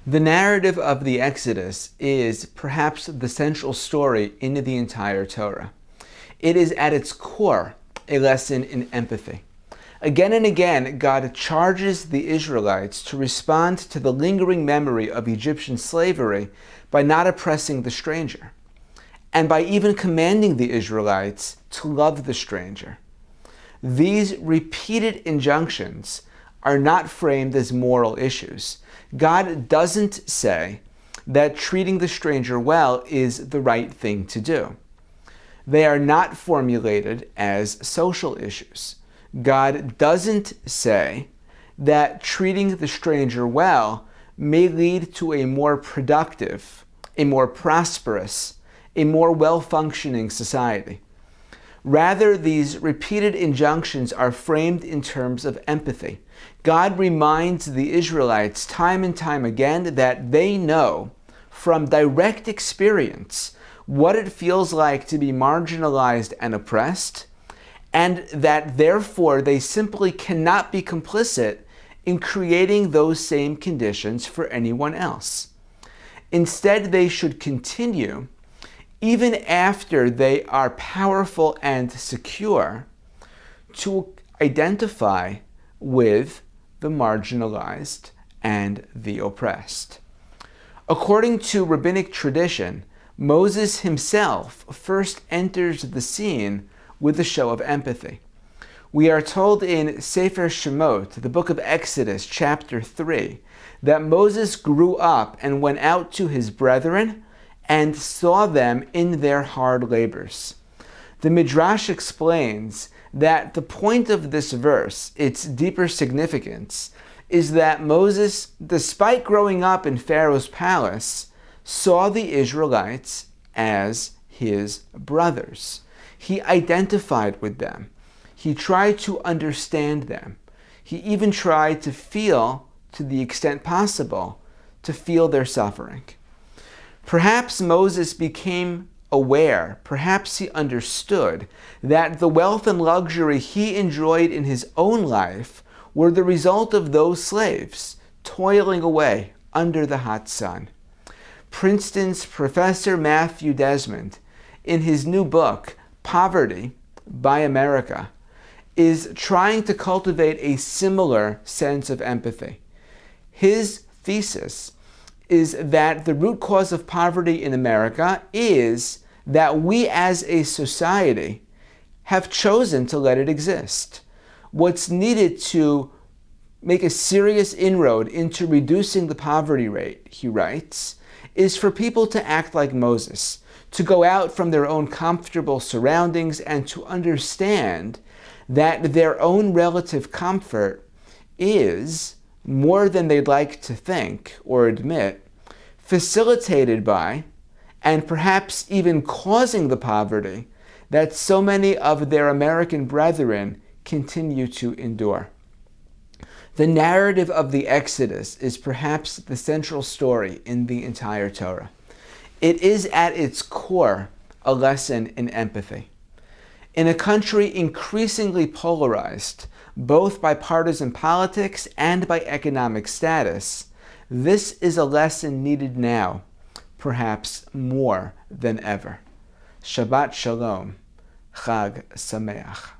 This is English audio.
The narrative of the Exodus is perhaps the central story in the entire Torah. It is at its core a lesson in empathy. Again and again, God charges the Israelites to respond to the lingering memory of Egyptian slavery by not oppressing the stranger, and by even commanding the Israelites to love the stranger. These repeated injunctions are not framed as moral issues. God doesn't say that treating the stranger well is the right thing to do. They are not formulated as social issues. God doesn't say that treating the stranger well may lead to a more productive, a more prosperous, a more well-functioning society. Rather, these repeated injunctions are framed in terms of empathy. God reminds the Israelites time and time again that they know from direct experience what it feels like to be marginalized and oppressed, and that therefore they simply cannot be complicit in creating those same conditions for anyone else. Instead, they should continue, even after they are powerful and secure, to identify with the marginalized and the oppressed. According to rabbinic tradition, Moses himself first enters the scene with a show of empathy. We are told in Sefer Shemot, the book of Exodus, chapter 3, that Moses grew up and went out to his brethren and saw them in their hard labors. The Midrash explains that the point of this verse, its deeper significance, is that Moses, despite growing up in Pharaoh's palace, saw the Israelites as his brothers. He identified with them. He tried to understand them. He even tried to feel, to the extent possible, to feel their suffering. Perhaps Moses became aware, perhaps he understood, that the wealth and luxury he enjoyed in his own life were the result of those slaves toiling away under the hot sun. Princeton's Professor Matthew Desmond, in his new book, Poverty by America, is trying to cultivate a similar sense of empathy. His thesis is that the root cause of poverty in America is that we as a society have chosen to let it exist. What's needed to make a serious inroad into reducing the poverty rate, he writes, is for people to act like Moses, to go out from their own comfortable surroundings and to understand that their own relative comfort is, more than they'd like to think or admit, facilitated by, and perhaps even causing the poverty that so many of their American brethren continue to endure. The narrative of the Exodus is perhaps the central story in the entire Torah. It is at its core a lesson in empathy. In a country increasingly polarized, both by partisan politics and by economic status, this is a lesson needed now, perhaps more than ever. Shabbat Shalom. Chag Sameach.